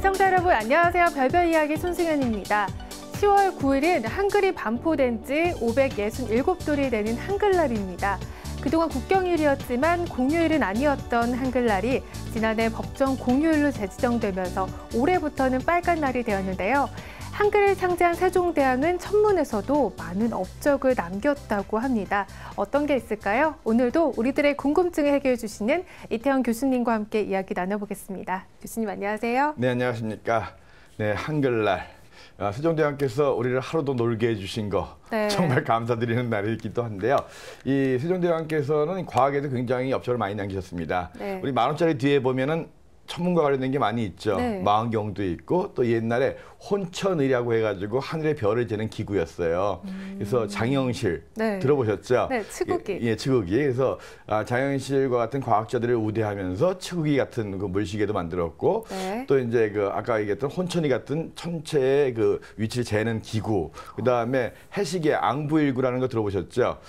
시청자 여러분 안녕하세요. 별별 이야기 손승연입니다. 10월 9일은 한글이 반포된 지 567돌이 되는 한글날입니다. 그동안 국경일이었지만 공휴일은 아니었던 한글날이 지난해 법정 공휴일로 재지정되면서 올해부터는 빨간 날이 되었는데요. 한글을 창제한 세종대왕은 천문에서도 많은 업적을 남겼다고 합니다. 어떤 게 있을까요? 오늘도 우리들의 궁금증을 해결해 주시는 이태원 교수님과 함께 이야기 나눠보겠습니다. 교수님 안녕하세요. 네, 안녕하십니까. 네, 한글날. 세종대왕께서 우리를 하루도 놀게 해주신 거 정말 감사드리는 날이기도 한데요. 이 세종대왕께서는 과학에도 굉장히 업적을 많이 남기셨습니다. 우리 10,000원짜리 뒤에 보면은 천문과 관련된 게 많이 있죠. 망원경도 있고 또 옛날에 혼천의라고 해가지고 하늘의 별을 재는 기구였어요. 그래서 장영실 들어보셨죠? 네, 치국이. 예, 치국이. 그래서 장영실과 같은 과학자들을 우대하면서 치국이 같은 그 물시계도 만들었고 또 이제 그 아까 얘기했던 혼천의 같은 천체의 그 위치를 재는 기구. 그 다음에 해시계 앙부일구라는 거 들어보셨죠?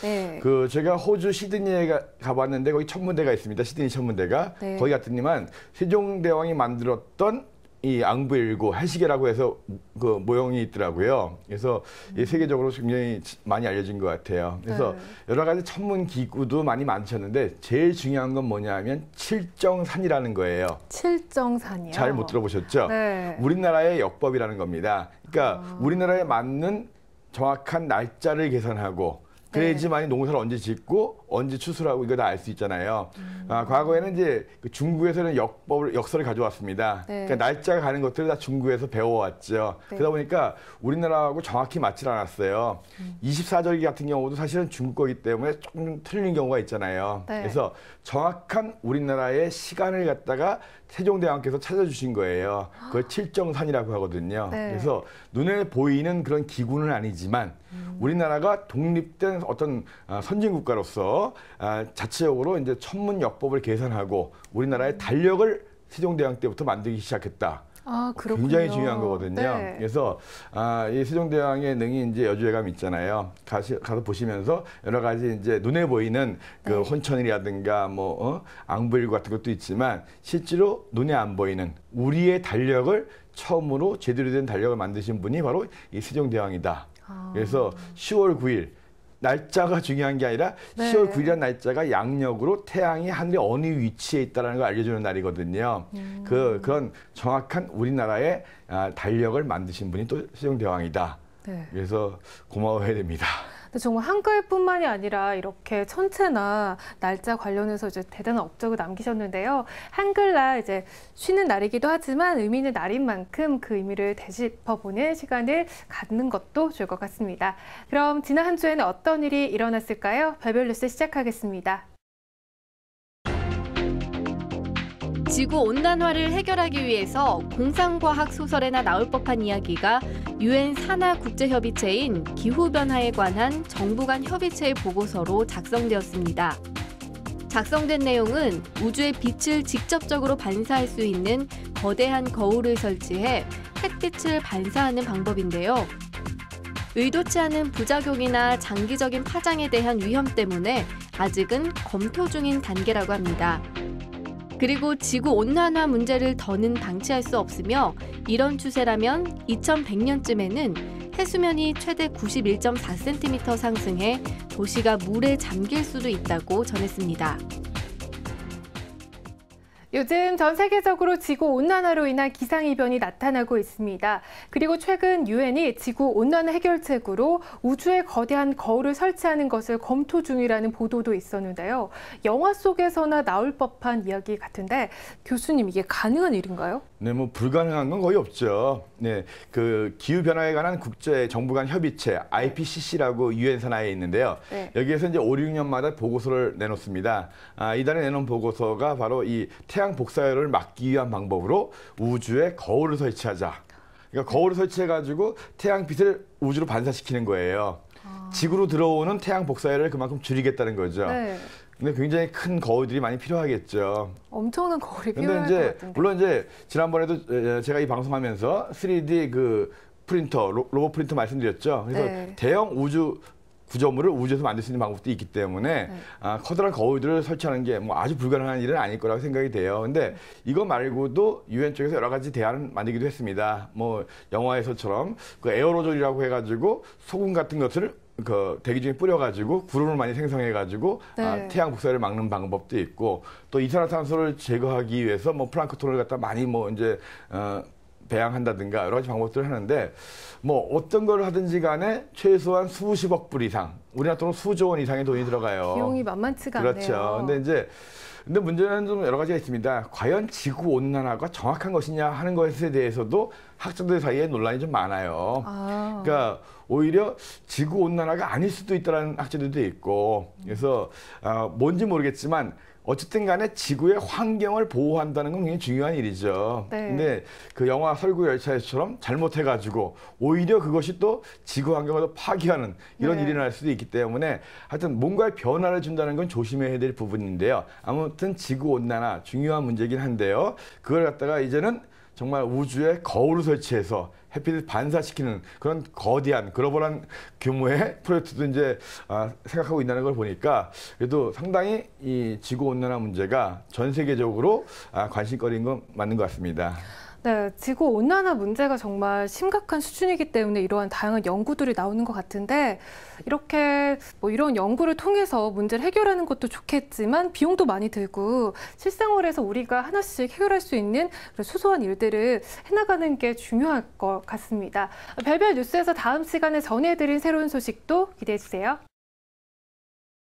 그 제가 호주 시드니에 가봤는데 거기 천문대가 있습니다. 시드니 천문대가. 거기 갔더니만 세종대왕이 만들었던 이 앙부일구 해시계라고 해서 그 모형이 있더라고요. 그래서 이 세계적으로 굉장히 많이 알려진 것 같아요. 그래서 여러 가지 천문 기구도 많이 만드셨는데 제일 중요한 건 뭐냐면 칠정산이라는 거예요. 칠정산이요? 잘 못 들어보셨죠? 우리나라의 역법이라는 겁니다. 그러니까 우리나라에 맞는 정확한 날짜를 계산하고 그래야지만 농사를 언제 짓고 언제 추수하고 이거 다 알 수 있잖아요. 과거에는 이제 그 중국에서는 역설을 가져왔습니다. 그러니까 날짜가 가는 것들을 다 중국에서 배워왔죠. 그러다 보니까 우리나라하고 정확히 맞질 않았어요. 24절기 같은 경우도 사실은 중국 거기 때문에 조금 틀린 경우가 있잖아요. 그래서 정확한 우리나라의 시간을 갖다가 세종대왕께서 찾아주신 거예요. 그걸 칠정산이라고 하거든요. 그래서 눈에 보이는 그런 기구는 아니지만 우리나라가 독립된 어떤 선진국가로서 자체적으로 이제 천문역법을 계산하고 우리나라의 달력을 세종대왕 때부터 만들기 시작했다. 굉장히 중요한 거거든요. 그래서 이 세종대왕의 능이 이제 여주회감 있잖아요. 가서 보시면서 여러 가지 이제 눈에 보이는 그 혼천이라든가 뭐 앙부일구 같은 것도 있지만 실제로 눈에 안 보이는 우리의 달력을 처음으로 제대로 된 달력을 만드신 분이 바로 이 세종대왕이다. 그래서 10월 9일 날짜가 중요한 게 아니라 10월 9일이라는 날짜가 양력으로 태양이 하늘의 어느 위치에 있다는 걸 알려주는 날이거든요. 그런 정확한 우리나라의 달력을 만드신 분이 또 세종대왕이다. 그래서 고마워해야 됩니다. 정말 한글뿐만이 아니라 이렇게 천체나 날짜 관련해서 이제 대단한 업적을 남기셨는데요. 한글날 이제 쉬는 날이기도 하지만 의미 있는 날인 만큼 그 의미를 되짚어보는 시간을 갖는 것도 좋을 것 같습니다. 그럼 지난 한 주에는 어떤 일이 일어났을까요? 별별 뉴스 시작하겠습니다. 지구온난화를 해결하기 위해서 공상과학 소설에나 나올 법한 이야기가 UN 산하 국제협의체인 기후변화에 관한 정부 간 협의체의 보고서로 작성되었습니다. 작성된 내용은 우주의 빛을 직접적으로 반사할 수 있는 거대한 거울을 설치해 햇빛을 반사하는 방법인데요. 의도치 않은 부작용이나 장기적인 파장에 대한 위험 때문에 아직은 검토 중인 단계라고 합니다. 그리고 지구온난화 문제를 더는 방치할 수 없으며 이런 추세라면 2100년쯤에는 해수면이 최대 91.4cm 상승해 도시가 물에 잠길 수도 있다고 전했습니다. 요즘 전 세계적으로 지구온난화로 인한 기상이변이 나타나고 있습니다. 그리고 최근 유엔이 지구온난화 해결책으로 우주에 거대한 거울을 설치하는 것을 검토 중이라는 보도도 있었는데요. 영화 속에서나 나올 법한 이야기 같은데 교수님 이게 가능한 일인가요? 네, 뭐 불가능한 건 거의 없죠. 네, 그 기후 변화에 관한 국제 정부 간 협의체 IPCC라고 유엔 산하에 있는데요. 여기에서 이제 5, 6년마다 보고서를 내놓습니다. 이달에 내놓은 보고서가 바로 이 태양 복사열을 막기 위한 방법으로 우주에 거울을 설치하자. 그러니까 거울을 설치해가지고 태양빛을 우주로 반사시키는 거예요. 지구로 들어오는 태양 복사열을 그만큼 줄이겠다는 거죠. 근데 굉장히 큰 거울들이 많이 필요하겠죠. 엄청난 거울이 필요할 것 같은데. 물론 이제 지난번에도 제가 이 방송하면서 3D 그 프린터, 로봇 프린터 말씀드렸죠. 그래서 대형 우주 구조물을 우주에서 만들 수 있는 방법도 있기 때문에 커다란 거울들을 설치하는 게 뭐 아주 불가능한 일은 아닐 거라고 생각이 돼요. 근데 이거 말고도 유엔 쪽에서 여러 가지 대안을 만들기도 했습니다. 뭐 영화에서처럼 그 에어로졸이라고 해가지고 소금 같은 것을 그 대기 중에 뿌려가지고 구름을 많이 생성해가지고 태양 복사를 막는 방법도 있고, 또 이산화탄소를 제거하기 위해서 뭐 플랑크톤을 갖다 많이 뭐 이제 배양한다든가 여러 가지 방법들을 하는데, 뭐 어떤 걸 하든지 간에 최소한 수십억 불 이상, 우리나라 돈은 수조 원 이상의 돈이 들어가요. 비용이 만만치가 않네요. 그렇죠. 근데 문제는 좀 여러 가지가 있습니다. 과연 지구 온난화가 정확한 것이냐 하는 것에 대해서도 학자들 사이에 논란이 좀 많아요. 그러니까 오히려 지구 온난화가 아닐 수도 있다는 학자들도 있고, 그래서 뭔지 모르겠지만 어쨌든 간에 지구의 환경을 보호한다는 건 굉장히 중요한 일이죠. 근데 그 영화 설국 열차에서처럼 잘못해가지고 오히려 그것이 또 지구 환경을 더 파괴하는 이런 일이 날 수도 있기 때문에 하여튼 뭔가의 변화를 준다는 건 조심해야 될 부분인데요. 아무튼 지구 온난화 중요한 문제긴 한데요. 그걸 갖다가 이제는 정말 우주에 거울을 설치해서 햇빛을 반사시키는 그런 거대한 글로벌한 규모의 프로젝트도 이제 생각하고 있다는 걸 보니까 그래도 상당히 이 지구 온난화 문제가 전 세계적으로 관심거리인 건 맞는 것 같습니다. 네, 지구 온난화 문제가 정말 심각한 수준이기 때문에 이러한 다양한 연구들이 나오는 것 같은데, 이렇게 뭐 이런 연구를 통해서 문제를 해결하는 것도 좋겠지만 비용도 많이 들고 실생활에서 우리가 하나씩 해결할 수 있는 그런 소소한 일들을 해나가는 게 중요할 것 같습니다. 별별 뉴스에서 다음 시간에 전해드린 새로운 소식도 기대해 주세요.